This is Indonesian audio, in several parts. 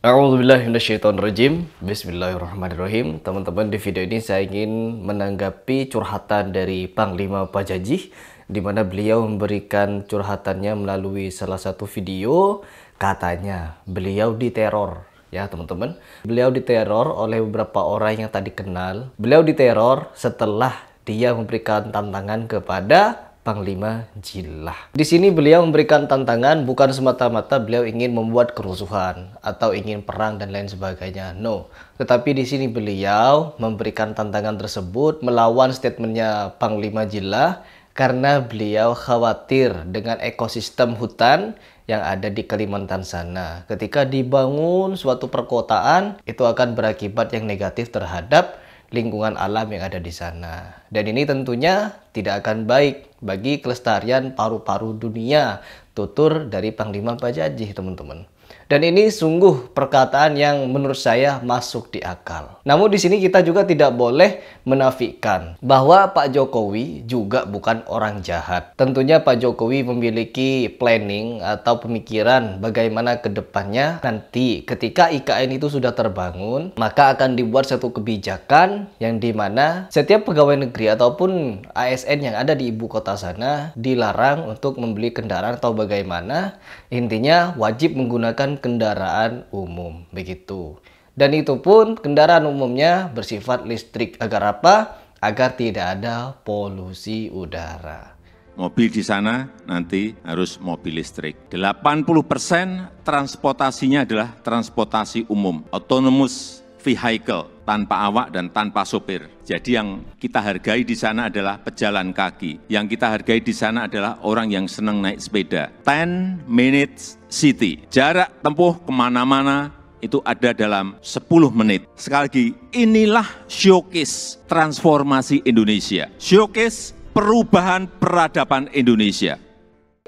A'udzubillahiminasyaitonirrajim. Bismillahirrahmanirrahim. Teman-teman, di video ini saya ingin menanggapi curhatan dari Panglima Pajajih, di mana beliau memberikan curhatannya melalui salah satu video. Katanya beliau diteror, ya teman-teman. Beliau diteror oleh beberapa orang yang tadi kenal. Beliau diteror setelah dia memberikan tantangan kepada Panglima Jilah. Di sini beliau memberikan tantangan bukan semata-mata beliau ingin membuat kerusuhan atau ingin perang dan lain sebagainya. No. Tetapi di sini beliau memberikan tantangan tersebut melawan statementnya Panglima Jilah karena beliau khawatir dengan ekosistem hutan yang ada di Kalimantan sana. Ketika dibangun suatu perkotaan, itu akan berakibat yang negatif terhadap lingkungan alam yang ada di sana. Dan ini tentunya tidak akan baik bagi kelestarian paru-paru dunia, tutur dari Panglima Pajajih, teman-teman. Dan ini sungguh perkataan yang menurut saya masuk di akal. Namun di sini kita juga tidak boleh menafikan bahwa Pak Jokowi juga bukan orang jahat. Tentunya Pak Jokowi memiliki planning atau pemikiran bagaimana ke depannya nanti ketika IKN itu sudah terbangun, maka akan dibuat satu kebijakan yang dimana setiap pegawai negeri ataupun ASN yang ada di ibu kota sana dilarang untuk membeli kendaraan atau bagaimana. Intinya wajib menggunakan kendaraan umum, begitu. Dan itu pun kendaraan umumnya bersifat listrik. Agar apa? Agar tidak ada polusi udara. Mobil di sana nanti harus mobil listrik. 80% transportasinya adalah transportasi umum, autonomous vehicle, tanpa awak dan tanpa sopir. Jadi yang kita hargai di sana adalah pejalan kaki. Yang kita hargai di sana adalah orang yang senang naik sepeda. 10 minutes city. Jarak tempuh kemana-mana itu ada dalam 10 menit. Sekali lagi, inilah showcase transformasi Indonesia. Showcase perubahan peradaban Indonesia.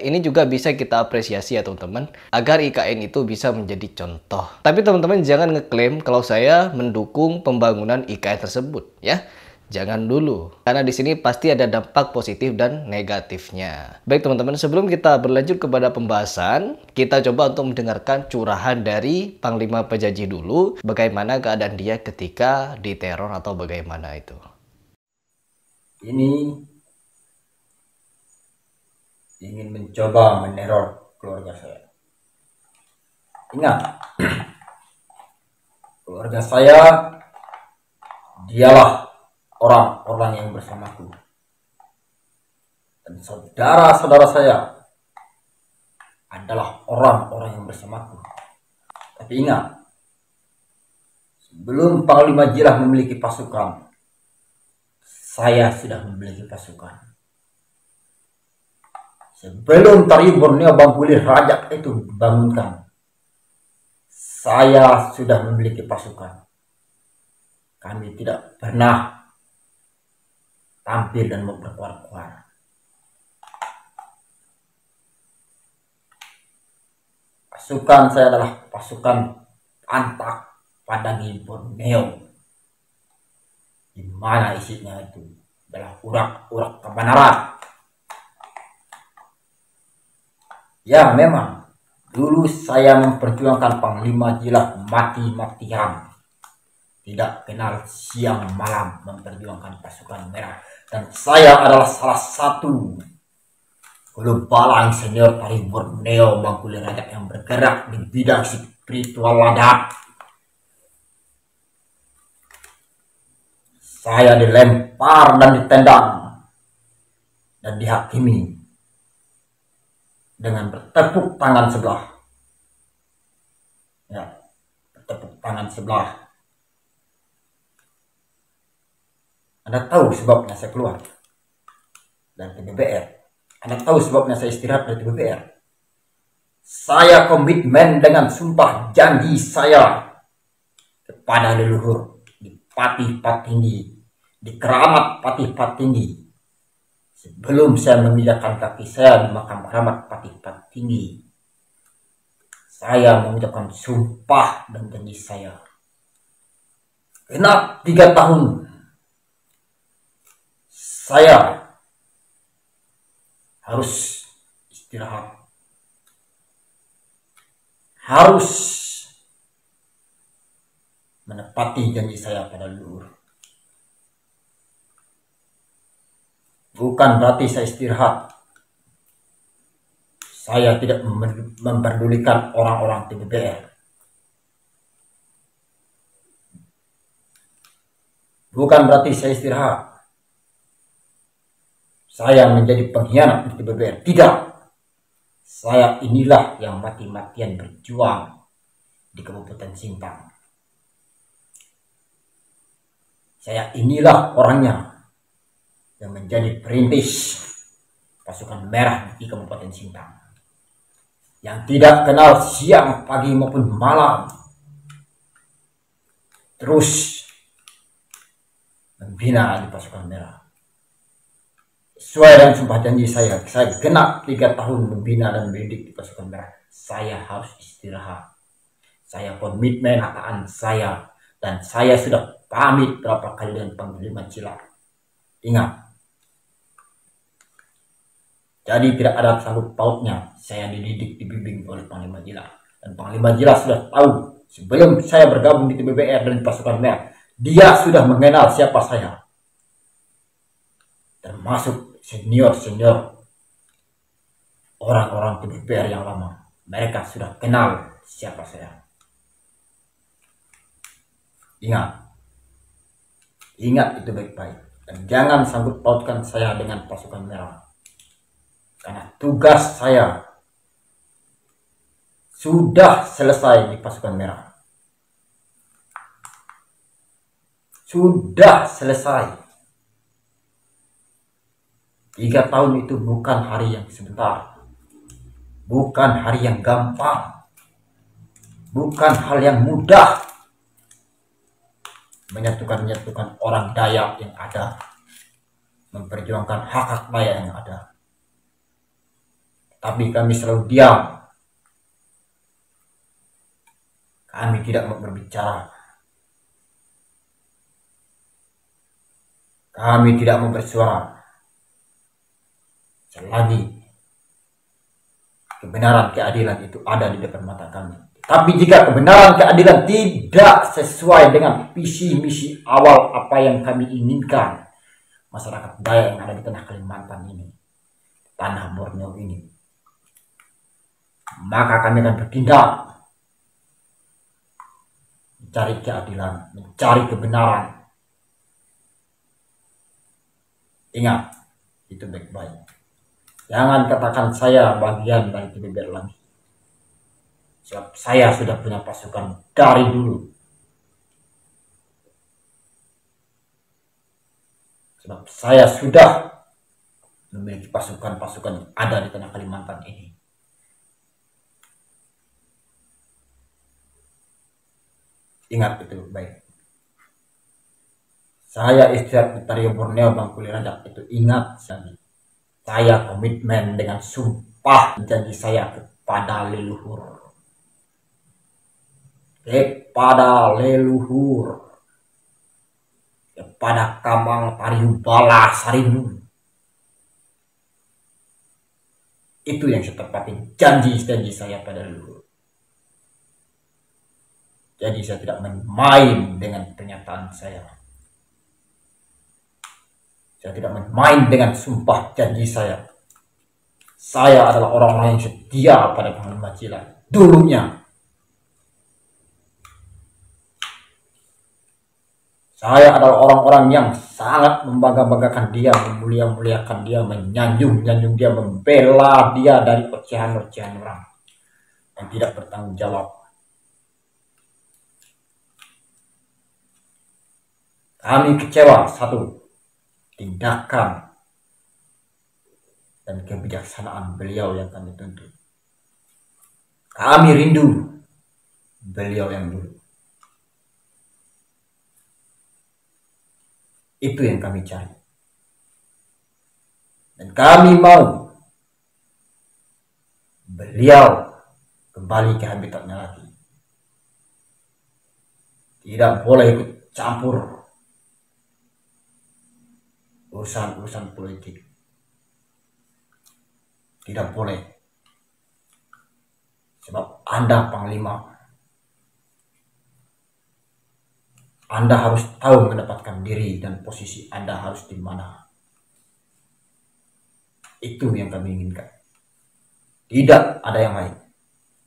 Ini juga bisa kita apresiasi ya teman-teman, agar IKN itu bisa menjadi contoh. Tapi teman-teman jangan ngeklaim kalau saya mendukung pembangunan IKN tersebut, ya. Jangan dulu, karena di sini pasti ada dampak positif dan negatifnya. Baik teman-teman, sebelum kita berlanjut kepada pembahasan, kita coba untuk mendengarkan curahan dari Panglima Pajajih dulu, bagaimana keadaan dia ketika diteror atau bagaimana itu. Ini ingin mencoba meneror keluarga saya. Ingat, keluarga saya dialah orang-orang yang bersamaku. Dan saudara-saudara saya adalah orang-orang yang bersamaku. Tapi ingat, sebelum Panglima Jilah memiliki pasukan, saya sudah memiliki pasukan. Sebelum Tari Borneo Bangkulir Rajak itu dibangunkan, saya sudah memiliki pasukan. Kami tidak pernah tampil dan berkuar-kuar. Pasukan saya adalah pasukan Antak Padangi Borneo, di mana isinya itu adalah urak-urak kebenaran. Ya memang, dulu saya memperjuangkan Panglima Jilah mati-matian. Tidak kenal siang malam memperjuangkan pasukan merah. Dan saya adalah salah satu global senior Tari Borneo Bangkulir Rajak yang bergerak di bidang spiritual wadah. Saya dilempar dan ditendang dan dihakimi dengan bertepuk tangan sebelah. Ya, bertepuk tangan sebelah. Anda tahu sebabnya saya keluar dari TBBR. Anda tahu sebabnya saya istirahat dari TBBR. Saya komitmen dengan sumpah janji saya kepada leluhur di Patih Patinggi, di Keramat Patih Patinggi. Sebelum saya memindahkan kaki saya di makam keramat Patih Patinggi, saya mengucapkan sumpah dan janji saya. Genap 3 tahun saya harus istirahat, harus menepati janji saya pada leluhur. Bukan berarti saya istirahat. Saya tidak memperdulikan orang-orang TBBR. Bukan berarti saya istirahat. Saya menjadi pengkhianat di TBBR. Tidak. Saya inilah yang mati-matian berjuang di Kabupaten Sintang. Saya inilah orangnya yang menjadi perintis pasukan merah di Kabupaten Sintang. Yang tidak kenal siang, pagi maupun malam. Terus membina di pasukan merah. Sesuai dengan sumpah janji saya genap 3 tahun membina dan mendidik di pasukan merah. Saya harus istirahat. Saya komitmen ataan saya. Dan saya sudah pamit berapa kali dengan Panglima Jila. Ingat. Jadi tidak ada sangkut pautnya saya dididik, dibimbing oleh Panglima Jila. Dan Panglima Jila sudah tahu sebelum saya bergabung di TBBR dan di pasukan merah. Dia sudah mengenal siapa saya. Termasuk senior-senior orang-orang TBBR yang lama. Mereka sudah kenal siapa saya. Ingat itu baik-baik. Dan jangan sangkut pautkan saya dengan pasukan merah. Karena tugas saya sudah selesai di pasukan merah. Sudah selesai. 3 tahun itu bukan hari yang sebentar. Bukan hari yang gampang. Bukan hal yang mudah. Menyatukan orang Dayak yang ada. Memperjuangkan hak-hak Dayak yang ada. Tapi kami selalu diam. Kami tidak mau berbicara. Kami tidak mau bersuara. Selagi kebenaran keadilan itu ada di depan mata kami. Tapi jika kebenaran keadilan tidak sesuai dengan visi misi awal apa yang kami inginkan, masyarakat Dayak yang ada di tanah Kalimantan ini, tanah Borneo ini, maka kami akan bertindak mencari keadilan, mencari kebenaran. Ingat itu baik-baik. Jangan katakan saya bagian dari TBBR lagi. Sebab saya sudah punya pasukan dari dulu. Sebab saya sudah memiliki pasukan-pasukan yang ada di tanah Kalimantan ini. Ingat itu baik. Saya istirahat di Tario Borneo Bangkuli Rajak itu ingat sekali. Saya komitmen dengan sumpah janji saya kepada leluhur. Kepada leluhur. Kepada Kamang Pariubala Sarindu. Itu yang saya tepati janji-janji saya pada leluhur. Jadi saya tidak main dengan pernyataan saya. Saya tidak main dengan sumpah janji saya. Saya adalah orang-orang yang setia pada Panglima Jila. Dulunya. Saya adalah orang-orang yang sangat membangga-banggakan dia, memulia-muliakan dia, menyanjung-nyanjung dia, membela dia dari ocehan-ocehan orang yang tidak bertanggung jawab. Kami kecewa satu. Tindakan dan kebijaksanaan beliau yang kami tuntut. Kami rindu beliau yang dulu. Itu yang kami cari. Dan kami mau beliau kembali ke habitatnya lagi. Tidak boleh ikut campur urusan politik. Tidak boleh. Sebab Anda Panglima. Anda harus tahu menempatkan diri dan posisi Anda harus di mana. Itu yang kami inginkan. Tidak ada yang lain.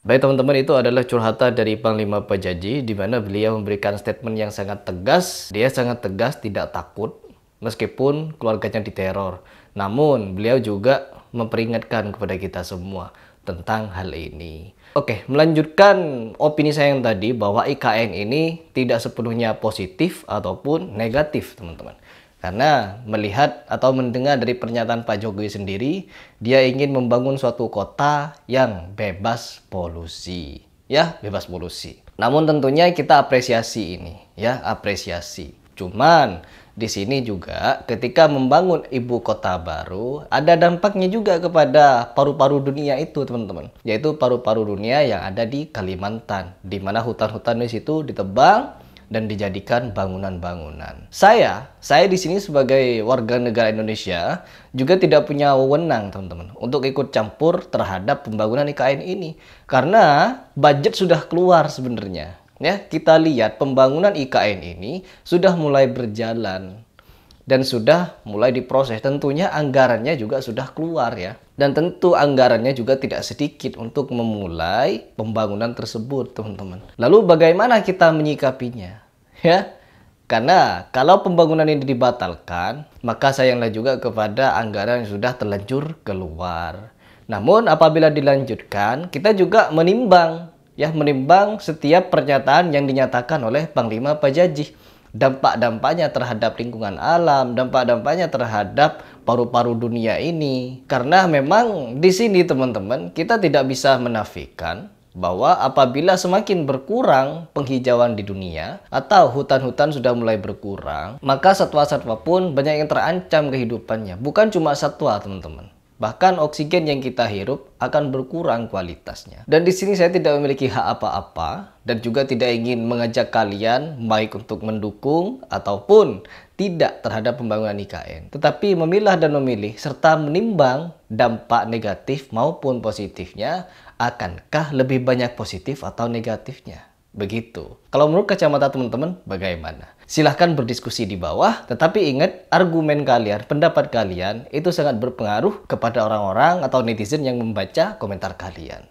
Baik teman-teman, itu adalah curhatan dari Panglima Pajaji, di mana beliau memberikan statement yang sangat tegas. Dia sangat tegas, tidak takut meskipun keluarganya diteror. Namun beliau juga memperingatkan kepada kita semua tentang hal ini. Oke, melanjutkan opini saya yang tadi bahwa IKN ini tidak sepenuhnya positif ataupun negatif teman-teman. Karena melihat atau mendengar dari pernyataan Pak Jokowi sendiri, dia ingin membangun suatu kota yang bebas polusi. Ya, bebas polusi. Namun tentunya kita apresiasi ini, ya, apresiasi. Cuman di sini juga ketika membangun ibu kota baru, ada dampaknya juga kepada paru-paru dunia itu, teman-teman. Yaitu paru-paru dunia yang ada di Kalimantan, di mana hutan-hutan di situ ditebang dan dijadikan bangunan-bangunan. Saya di sini sebagai warga negara Indonesia juga tidak punya wewenang, teman-teman, untuk ikut campur terhadap pembangunan IKN ini. Karena budget sudah keluar sebenarnya. Ya, kita lihat pembangunan IKN ini sudah mulai berjalan dan sudah mulai diproses. Tentunya anggarannya juga sudah keluar ya. Dan tentu anggarannya juga tidak sedikit untuk memulai pembangunan tersebut, teman-teman. Lalu bagaimana kita menyikapinya? Ya, karena kalau pembangunan ini dibatalkan, maka sayanglah juga kepada anggaran yang sudah terlanjur keluar. Namun apabila dilanjutkan, kita juga menimbang setiap pernyataan yang dinyatakan oleh Panglima Pajaji. Dampak-dampaknya terhadap lingkungan alam, dampak-dampaknya terhadap paru-paru dunia ini. Karena memang di sini teman-teman, kita tidak bisa menafikan bahwa apabila semakin berkurang penghijauan di dunia atau hutan-hutan sudah mulai berkurang, maka satwa-satwa pun banyak yang terancam kehidupannya. Bukan cuma satwa, teman-teman. Bahkan oksigen yang kita hirup akan berkurang kualitasnya. Dan di sini saya tidak memiliki hak apa-apa dan juga tidak ingin mengajak kalian baik untuk mendukung ataupun tidak terhadap pembangunan IKN. Tetapi memilah dan memilih serta menimbang dampak negatif maupun positifnya, akankah lebih banyak positif atau negatifnya? Begitu. Kalau menurut kacamata teman-teman, bagaimana? Silahkan berdiskusi di bawah, tetapi ingat argumen kalian, pendapat kalian itu sangat berpengaruh kepada orang-orang atau netizen yang membaca komentar kalian.